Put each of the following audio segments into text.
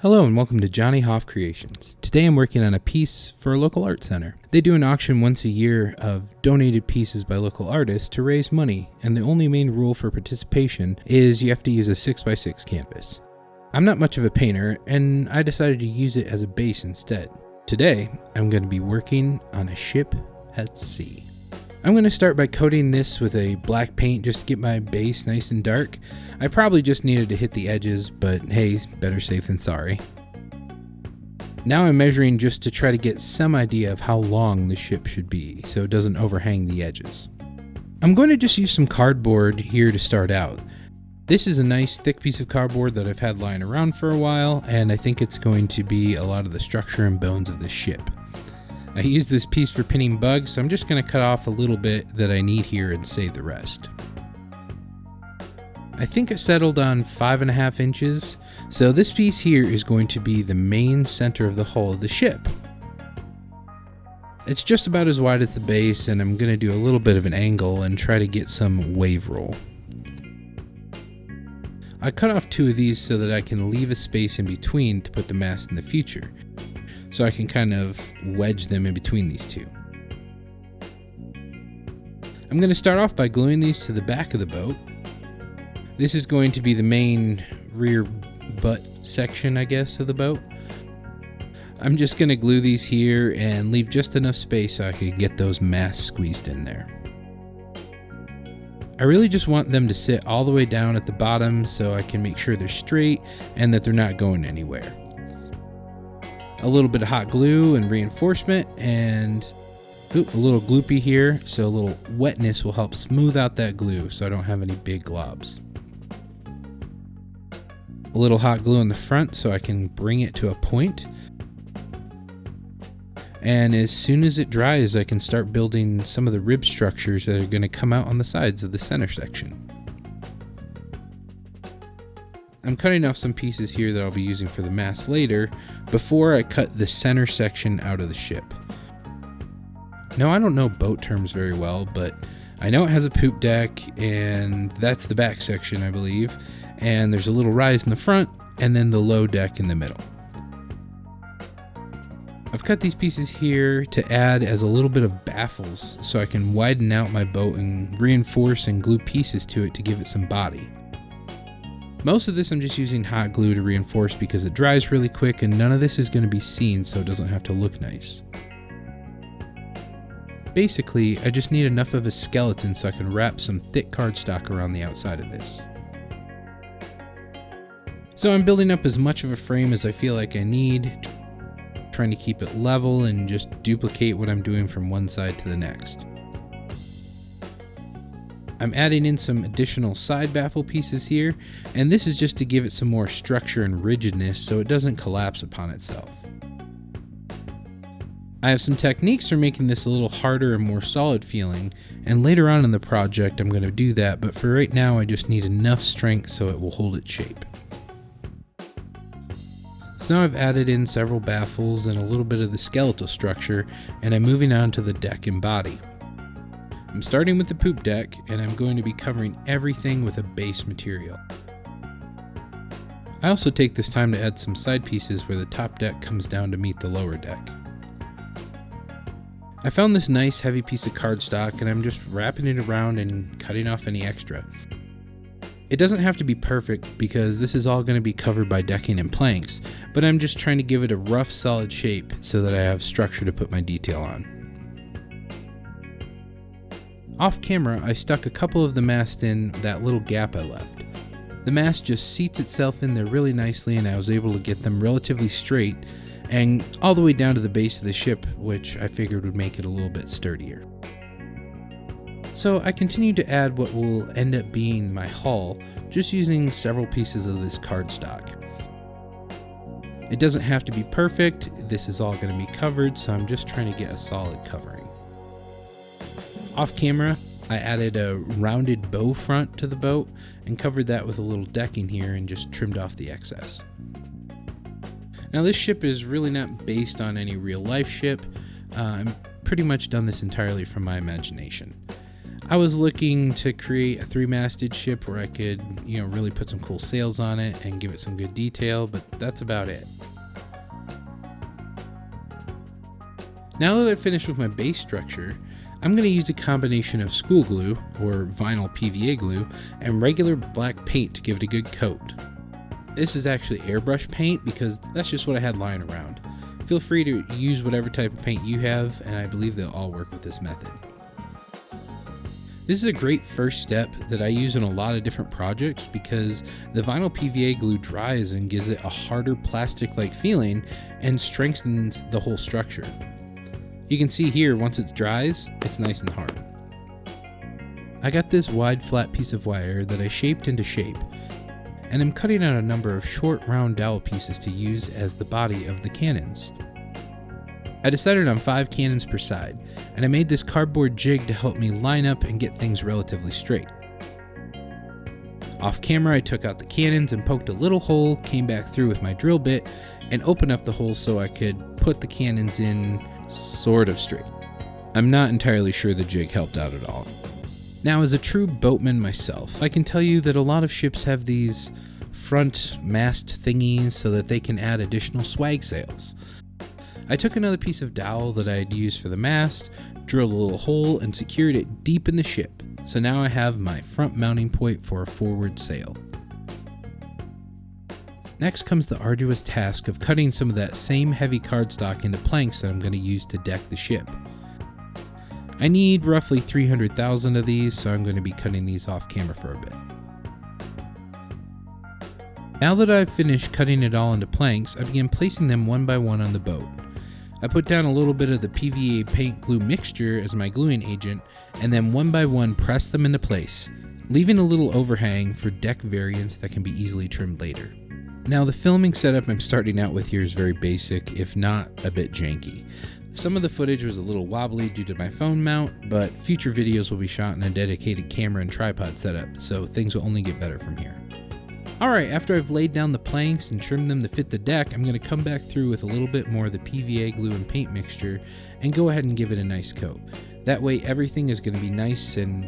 Hello and welcome to Johnny Hoff Creations. Today I'm working on a piece for a local art center. They do an auction once a year of donated pieces by local artists to raise money, and the only main rule for participation is you have to use a 6x6 canvas. I'm not much of a painter, and I decided to use it as a base instead. Today I'm going to be working on a ship at sea. I'm going to start by coating this with a black paint just to get my base nice and dark. I probably just needed to hit the edges, but hey, better safe than sorry. Now I'm measuring just to try to get some idea of how long the ship should be so it doesn't overhang the edges. I'm going to just use some cardboard here to start out. This is a nice thick piece of cardboard that I've had lying around for a while, and I think it's going to be a lot of the structure and bones of the ship. I used this piece for pinning bugs, so I'm just going to cut off a little bit that I need here and save the rest. I think I settled on 5.5 inches, so this piece here is going to be the main center of the hull of the ship. It's just about as wide as the base, and I'm going to do a little bit of an angle and try to get some wave roll. I cut off 2 of these so that I can leave a space in between to put the mast in the future, so I can kind of wedge them in between these 2. I'm going to start off by gluing these to the back of the boat. This is going to be the main rear butt section, I guess, of the boat. I'm just going to glue these here and leave just enough space so I can get those masts squeezed in there. I really just want them to sit all the way down at the bottom so I can make sure they're straight and that they're not going anywhere. A little bit of hot glue and reinforcement, and a little gloopy here, so a little wetness will help smooth out that glue so I don't have any big globs. A little hot glue in the front so I can bring it to a point. And as soon as it dries, I can start building some of the rib structures that are going to come out on the sides of the center section. I'm cutting off some pieces here that I'll be using for the mast later before I cut the center section out of the ship. Now, I don't know boat terms very well, but I know it has a poop deck, and that's the back section, I believe, and there's a little rise in the front and then the low deck in the middle. I've cut these pieces here to add as a little bit of baffles so I can widen out my boat and reinforce and glue pieces to it to give it some body. Most of this I'm just using hot glue to reinforce because it dries really quick, and none of this is going to be seen so it doesn't have to look nice. Basically, I just need enough of a skeleton so I can wrap some thick cardstock around the outside of this. So I'm building up as much of a frame as I feel like I need, trying to keep it level and just duplicate what I'm doing from one side to the next. I'm adding in some additional side baffle pieces here, and this is just to give it some more structure and rigidness so it doesn't collapse upon itself. I have some techniques for making this a little harder and more solid feeling, and later on in the project I'm going to do that, but for right now I just need enough strength so it will hold its shape. So now I've added in several baffles and a little bit of the skeletal structure, and I'm moving on to the deck and body. I'm starting with the poop deck, and I'm going to be covering everything with a base material. I also take this time to add some side pieces where the top deck comes down to meet the lower deck. I found this nice heavy piece of cardstock, and I'm just wrapping it around and cutting off any extra. It doesn't have to be perfect because this is all going to be covered by decking and planks, but I'm just trying to give it a rough, solid shape so that I have structure to put my detail on. Off camera, I stuck a couple of the mast in that little gap I left. The mast just seats itself in there really nicely, and I was able to get them relatively straight and all the way down to the base of the ship, which I figured would make it a little bit sturdier. So I continued to add what will end up being my hull, just using several pieces of this cardstock. It doesn't have to be perfect, this is all going to be covered, so I'm just trying to get a solid covering. Off camera, I added a rounded bow front to the boat and covered that with a little decking here and just trimmed off the excess. Now this ship is really not based on any real life ship. I'm pretty much done this entirely from my imagination. I was looking to create a 3-masted ship where I could, really put some cool sails on it and give it some good detail, but that's about it. Now that I've finished with my base structure, I'm going to use a combination of school glue, or vinyl PVA glue, and regular black paint to give it a good coat. This is actually airbrush paint because that's just what I had lying around. Feel free to use whatever type of paint you have, and I believe they'll all work with this method. This is a great first step that I use in a lot of different projects because the vinyl PVA glue dries and gives it a harder plastic-like feeling and strengthens the whole structure. You can see here, once it dries, it's nice and hard. I got this wide flat piece of wire that I shaped into shape, and I'm cutting out a number of short round dowel pieces to use as the body of the cannons. I decided on 5 cannons per side, and I made this cardboard jig to help me line up and get things relatively straight. Off camera, I took out the cannons and poked a little hole, came back through with my drill bit, and opened up the hole so I could put the cannons in sort of straight. I'm not entirely sure the jig helped out at all. Now, as a true boatman myself, I can tell you that a lot of ships have these front mast thingies so that they can add additional swag sails. I took another piece of dowel that I had used for the mast, drilled a little hole, and secured it deep in the ship, so now I have my front mounting point for a forward sail. Next comes the arduous task of cutting some of that same heavy cardstock into planks that I'm going to use to deck the ship. I need roughly 300,000 of these, so I'm going to be cutting these off camera for a bit. Now that I've finished cutting it all into planks, I began placing them one by one on the boat. I put down a little bit of the PVA paint glue mixture as my gluing agent, and then one by one pressed them into place, leaving a little overhang for deck variants that can be easily trimmed later. Now, the filming setup I'm starting out with here is very basic, if not a bit janky. Some of the footage was a little wobbly due to my phone mount, but future videos will be shot in a dedicated camera and tripod setup, so things will only get better from here. Alright, after I've laid down the planks and trimmed them to fit the deck, I'm going to come back through with a little bit more of the PVA glue and paint mixture and go ahead and give it a nice coat. That way everything is going to be nice and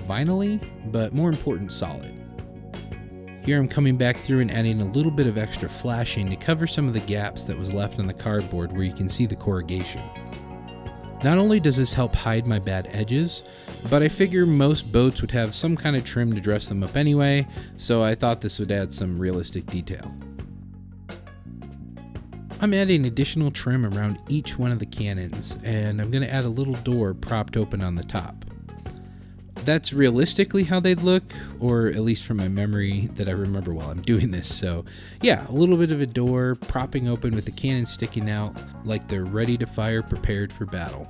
vinyl-y, but more important, solid. Here I'm coming back through and adding a little bit of extra flashing to cover some of the gaps that was left on the cardboard where you can see the corrugation. Not only does this help hide my bad edges, but I figure most boats would have some kind of trim to dress them up anyway, so I thought this would add some realistic detail. I'm adding additional trim around each one of the cannons, and I'm going to add a little door propped open on the top. That's realistically how they'd look, or at least from my memory that I remember while I'm doing this. So yeah, a little bit of a door propping open with the cannon sticking out like they're ready to fire, prepared for battle.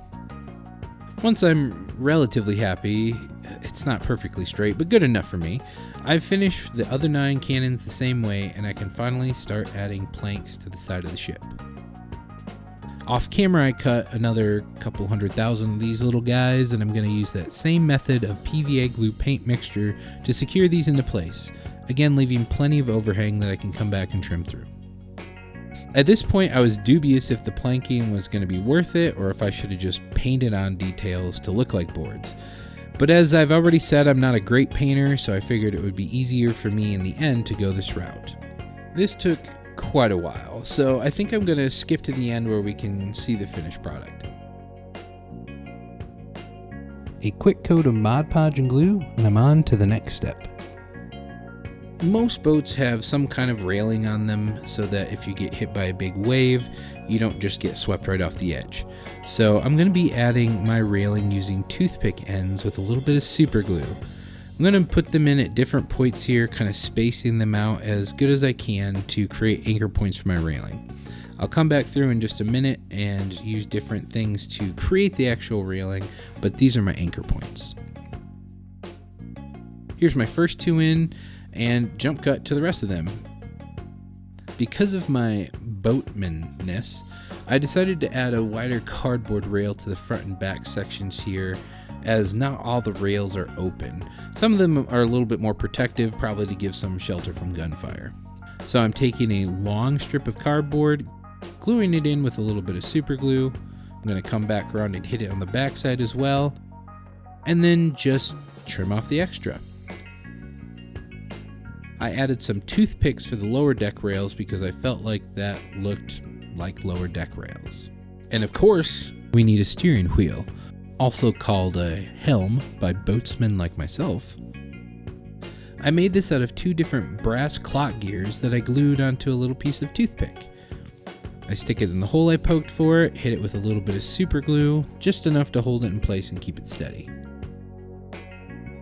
Once I'm relatively happy, it's not perfectly straight, but good enough for me, I've finished the other 9 cannons the same way, and I can finally start adding planks to the side of the ship. Off camera, I cut another couple 100,000 of these little guys, and I'm going to use that same method of PVA glue paint mixture to secure these into place, again leaving plenty of overhang that I can come back and trim through. At this point, I was dubious if the planking was going to be worth it or if I should have just painted on details to look like boards. But as I've already said, I'm not a great painter, so I figured it would be easier for me in the end to go this route. This took quite a while, so I think I'm going to skip to the end where we can see the finished product. A quick coat of Mod Podge and glue, and I'm on to the next step. Most boats have some kind of railing on them so that if you get hit by a big wave, you don't just get swept right off the edge. So I'm going to be adding my railing using toothpick ends with a little bit of super glue. I'm going to put them in at different points here, kind of spacing them out as good as I can to create anchor points for my railing. I'll come back through in just a minute and use different things to create the actual railing, but these are my anchor points. Here's my first 2 in, and jump cut to the rest of them. Because of my boatmanness, I decided to add a wider cardboard rail to the front and back sections here, as not all the rails are open. Some of them are a little bit more protective, probably to give some shelter from gunfire. So I'm taking a long strip of cardboard, gluing it in with a little bit of super glue. I'm going to come back around and hit it on the back side as well. and then just trim off the extra. I added some toothpicks for the lower deck rails because I felt like that looked like lower deck rails. And of course, we need a steering wheel, also called a helm by boatsmen like myself. I made this out of 2 different brass clock gears that I glued onto a little piece of toothpick. I stick it in the hole I poked for it, hit it with a little bit of super glue, just enough to hold it in place and keep it steady.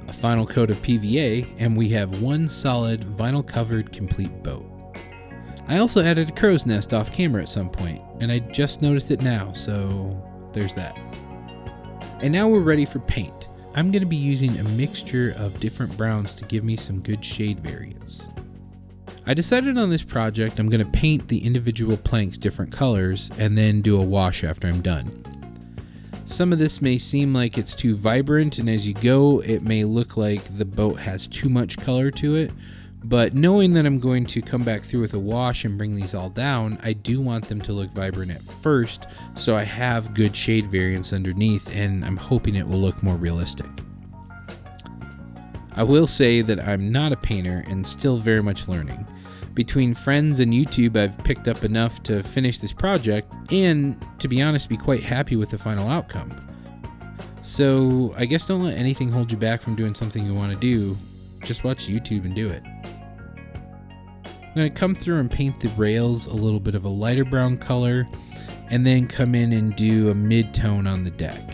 A final coat of PVA, and we have one solid vinyl covered complete boat. I also added a crow's nest off camera at some point, and I just noticed it now, so there's that. And now we're ready for paint. I'm going to be using a mixture of different browns to give me some good shade variance. I decided on this project I'm going to paint the individual planks different colors and then do a wash after I'm done. Some of this may seem like it's too vibrant, and as you go it may look like the boat has too much color to it, but knowing that I'm going to come back through with a wash and bring these all down, I do want them to look vibrant at first so I have good shade variance underneath, and I'm hoping it will look more realistic. I will say that I'm not a painter and still very much learning. Between friends and YouTube, I've picked up enough to finish this project and, to be honest, be quite happy with the final outcome. So I guess don't let anything hold you back from doing something you want to do. Just watch YouTube and do it. I'm going to come through and paint the rails a little bit of a lighter brown color, and then come in and do a mid-tone on the deck.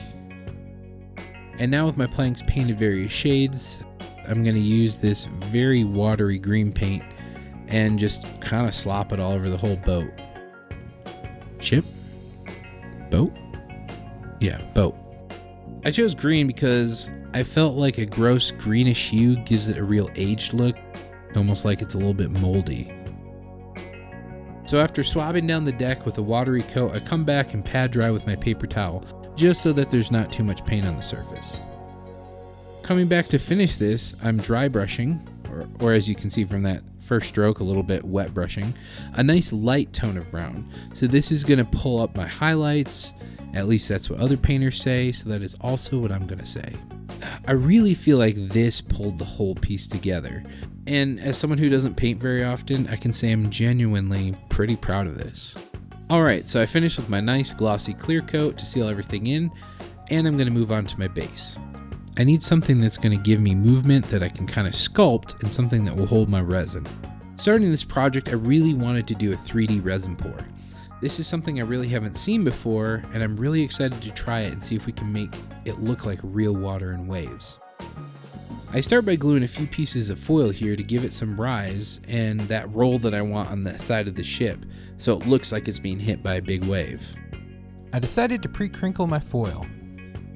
And now with my planks painted various shades, I'm going to use this very watery green paint and just kind of slop it all over the whole boat. Chip? Boat? Yeah, boat. I chose green because I felt like a gross greenish hue gives it a real aged look, almost like it's a little bit moldy. So after swabbing down the deck with a watery coat, I come back and pad dry with my paper towel, just so that there's not too much paint on the surface. Coming back to finish this, I'm dry brushing, or as you can see from that first stroke, a little bit wet brushing, a nice light tone of brown. So this is going to pull up my highlights, at least that's what other painters say, so that is also what I'm going to say. I really feel like this pulled the whole piece together, and as someone who doesn't paint very often, I can say I'm genuinely pretty proud of this. Alright, so I finished with my nice glossy clear coat to seal everything in, and I'm going to move on to my base. I need something that's going to give me movement that I can kind of sculpt, and something that will hold my resin. Starting this project, I really wanted to do a 3D resin pour. This is something I really haven't seen before, and I'm really excited to try it and see if we can make it look like real water and waves. I start by gluing a few pieces of foil here to give it some rise and that roll that I want on the side of the ship, so it looks like it's being hit by a big wave. I decided to pre-crinkle my foil.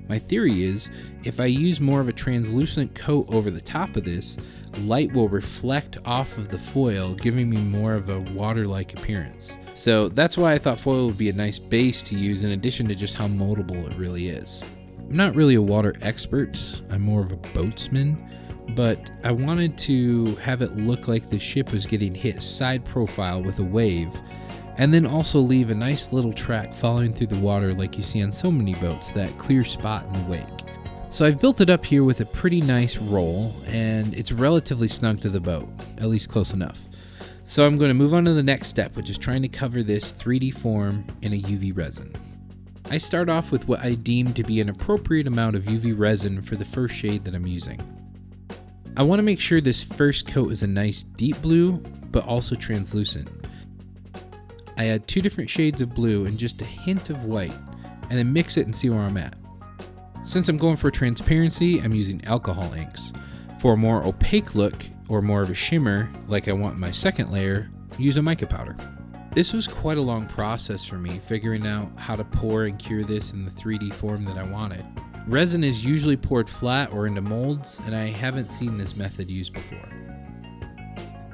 My theory is, if I use more of a translucent coat over the top of this, light will reflect off of the foil, giving me more of a water-like appearance. So that's why I thought foil would be a nice base to use, in addition to just how moldable it really is. I'm not really a water expert, I'm more of a boatsman, but I wanted to have it look like the ship was getting hit side profile with a wave, and then also leave a nice little track following through the water like you see on so many boats, that clear spot in the wake. So I've built it up here with a pretty nice roll, and it's relatively snug to the boat, at least close enough. So I'm going to move on to the next step, which is trying to cover this 3D form in a UV resin. I start off with what I deem to be an appropriate amount of UV resin for the first shade that I'm using. I want to make sure this first coat is a nice deep blue, but also translucent. I add 2 different shades of blue and just a hint of white, and then mix it and see where I'm at. Since I'm going for transparency, I'm using alcohol inks. For a more opaque look, or more of a shimmer, like I want in my second layer, use a mica powder. This was quite a long process for me, figuring out how to pour and cure this in the 3D form that I wanted. Resin is usually poured flat or into molds, and I haven't seen this method used before.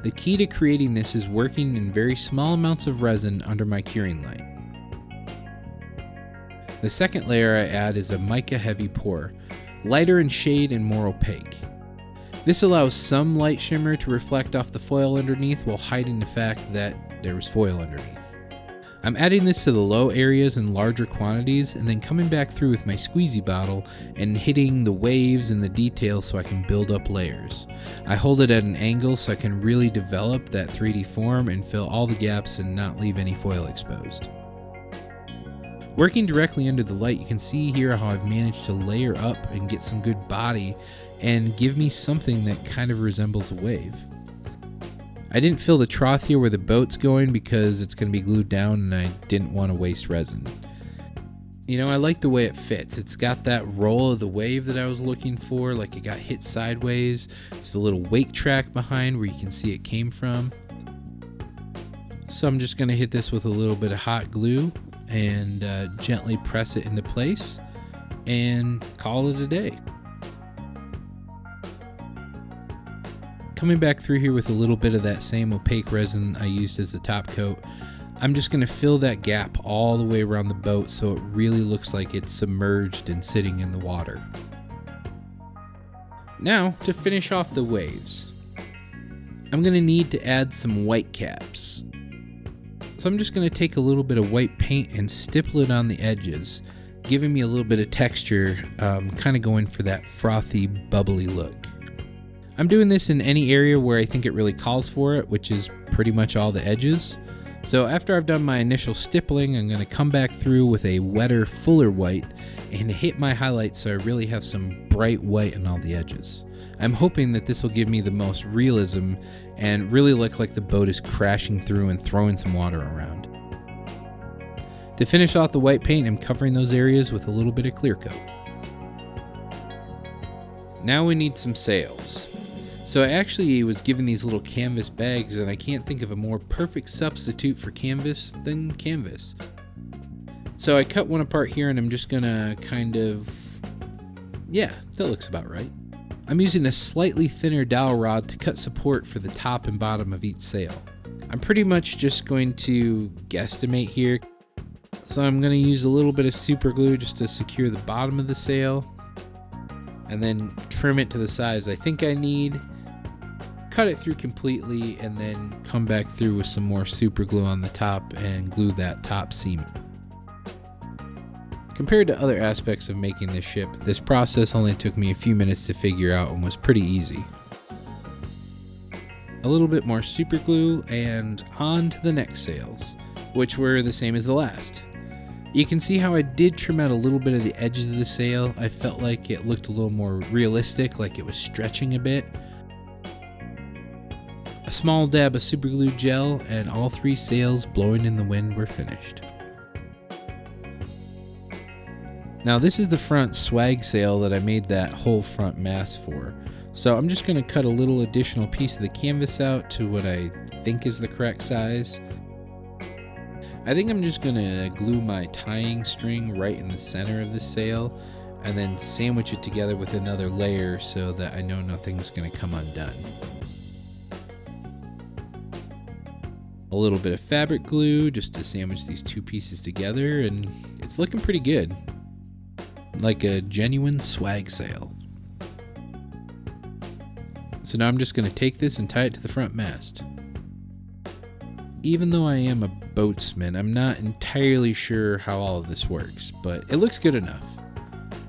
The key to creating this is working in very small amounts of resin under my curing light. The second layer I add is a mica heavy pour, lighter in shade and more opaque. This allows some light shimmer to reflect off the foil underneath while hiding the fact that there was foil underneath. I'm adding this to the low areas in larger quantities and then coming back through with my squeezy bottle and hitting the waves and the details so I can build up layers. I hold it at an angle so I can really develop that 3D form and fill all the gaps and not leave any foil exposed. Working directly under the light, you can see here how I've managed to layer up and get some good body and give me something that kind of resembles a wave. I didn't fill the trough here where the boat's going because it's going to be glued down and I didn't want to waste resin. You know, I like the way it fits. It's got that roll of the wave that I was looking for, like it got hit sideways. There's a little wake track behind where you can see it came from. So I'm just going to hit this with a little bit of hot glue and gently press it into place and call it a day. Coming back through here with a little bit of that same opaque resin I used as the top coat, I'm just going to fill that gap all the way around the boat so it really looks like it's submerged and sitting in the water. Now, to finish off the waves, I'm going to need to add some white caps. So I'm just going to take a little bit of white paint and stipple it on the edges, giving me a little bit of texture, kind of going for that frothy, bubbly look. I'm doing this in any area where I think it really calls for it, which is pretty much all the edges. So after I've done my initial stippling, I'm going to come back through with a wetter, fuller white and hit my highlights so I really have some bright white on all the edges. I'm hoping that this will give me the most realism and really look like the boat is crashing through and throwing some water around. To finish off the white paint, I'm covering those areas with a little bit of clear coat. Now we need some sails. So I actually was given these little canvas bags and I can't think of a more perfect substitute for canvas than canvas. So I cut one apart here and I'm just gonna that looks about right. I'm using a slightly thinner dowel rod to cut support for the top and bottom of each sail. I'm pretty much just going to guesstimate here. So I'm gonna use a little bit of super glue just to secure the bottom of the sail and then trim it to the size I think I need. Cut it through completely and then come back through with some more super glue on the top and glue that top seam. Compared to other aspects of making this ship, this process only took me a few minutes to figure out and was pretty easy. A little bit more super glue and on to the next sails, which were the same as the last. You can see how I did trim out a little bit of the edges of the sail. I felt like it looked a little more realistic, like it was stretching a bit. A small dab of super glue gel and all 3 sails blowing in the wind were finished. Now this is the front swag sail that I made that whole front mast for. So I'm just going to cut a little additional piece of the canvas out to what I think is the correct size. I think I'm just going to glue my tying string right in the center of the sail and then sandwich it together with another layer so that I know nothing's going to come undone. A little bit of fabric glue just to sandwich these 2 pieces together and it's looking pretty good. Like a genuine swag sail. So now I'm just going to take this and tie it to the front mast. Even though I am a boatsman, I'm not entirely sure how all of this works, but it looks good enough.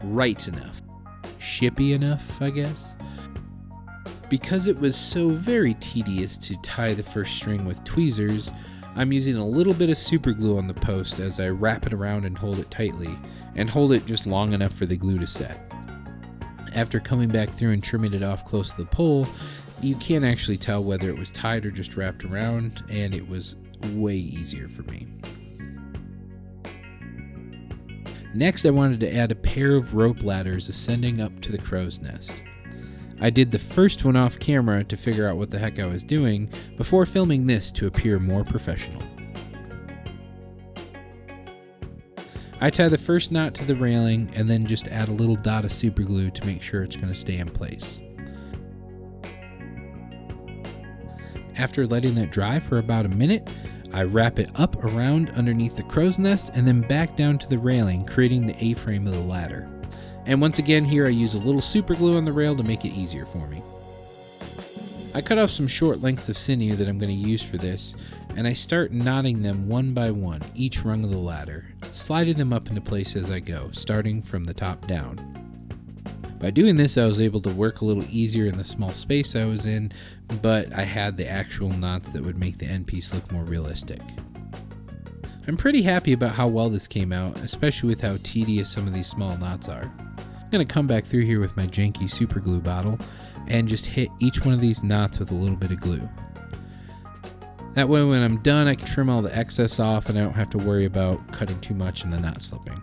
Right enough. Shippy enough, I guess. Because it was so very tedious to tie the first string with tweezers, I'm using a little bit of super glue on the post as I wrap it around and hold it tightly, and hold it just long enough for the glue to set. After coming back through and trimming it off close to the pole, you can't actually tell whether it was tied or just wrapped around, and it was way easier for me. Next, I wanted to add a pair of rope ladders ascending up to the crow's nest. I did the first one off camera to figure out what the heck I was doing before filming this to appear more professional. I tie the first knot to the railing and then just add a little dot of super glue to make sure it's going to stay in place. After letting that dry for about a minute, I wrap it up around underneath the crow's nest and then back down to the railing, creating the A-frame of the ladder. And once again here I use a little super glue on the rail to make it easier for me. I cut off some short lengths of sinew that I'm going to use for this, and I start knotting them one by one, each rung of the ladder, sliding them up into place as I go, starting from the top down. By doing this, I was able to work a little easier in the small space I was in, but I had the actual knots that would make the end piece look more realistic. I'm pretty happy about how well this came out, especially with how tedious some of these small knots are. I'm going to come back through here with my janky super glue bottle and just hit each one of these knots with a little bit of glue. That way when I'm done, I can trim all the excess off and I don't have to worry about cutting too much and the knot slipping.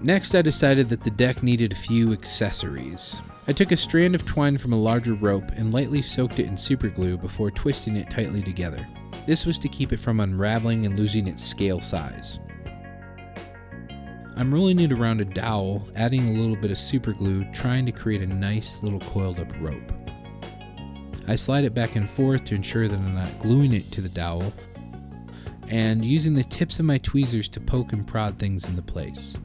Next, I decided that the deck needed a few accessories. I took a strand of twine from a larger rope and lightly soaked it in super glue before twisting it tightly together. This was to keep it from unraveling and losing its scale size. I'm rolling it around a dowel, adding a little bit of super glue, trying to create a nice little coiled up rope. I slide it back and forth to ensure that I'm not gluing it to the dowel, and using the tips of my tweezers to poke and prod things into place.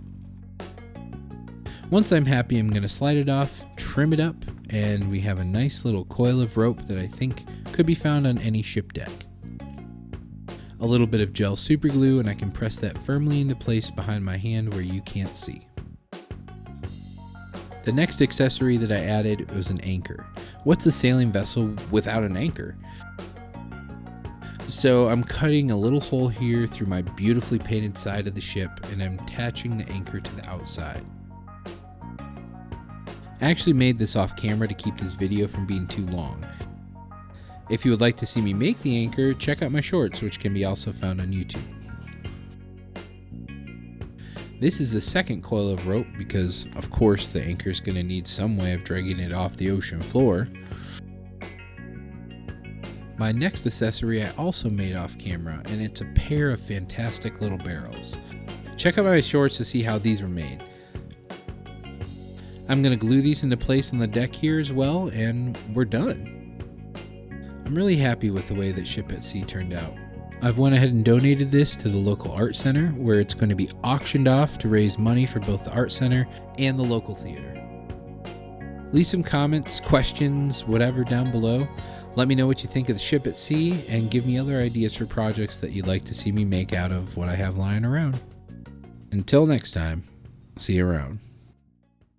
Once I'm happy, I'm going to slide it off, trim it up, and we have a nice little coil of rope that I think could be found on any ship deck. A little bit of gel super glue and I can press that firmly into place behind my hand where you can't see. The next accessory that I added was an anchor. What's a sailing vessel without an anchor? So I'm cutting a little hole here through my beautifully painted side of the ship and I'm attaching the anchor to the outside. I actually made this off camera to keep this video from being too long. If you would like to see me make the anchor, check out my shorts, which can be also found on YouTube. This is the second coil of rope because, of course, the anchor is going to need some way of dragging it off the ocean floor. My next accessory I also made off camera, and it's a pair of fantastic little barrels. Check out my shorts to see how these were made. I'm going to glue these into place on the deck here as well, and we're done. I'm really happy with the way that Ship at Sea turned out. I've went ahead and donated this to the local art center where it's going to be auctioned off to raise money for both the art center and the local theater. Leave some comments, questions, whatever down below. Let me know what you think of the Ship at Sea and give me other ideas for projects that you'd like to see me make out of what I have lying around. Until next time, see you around.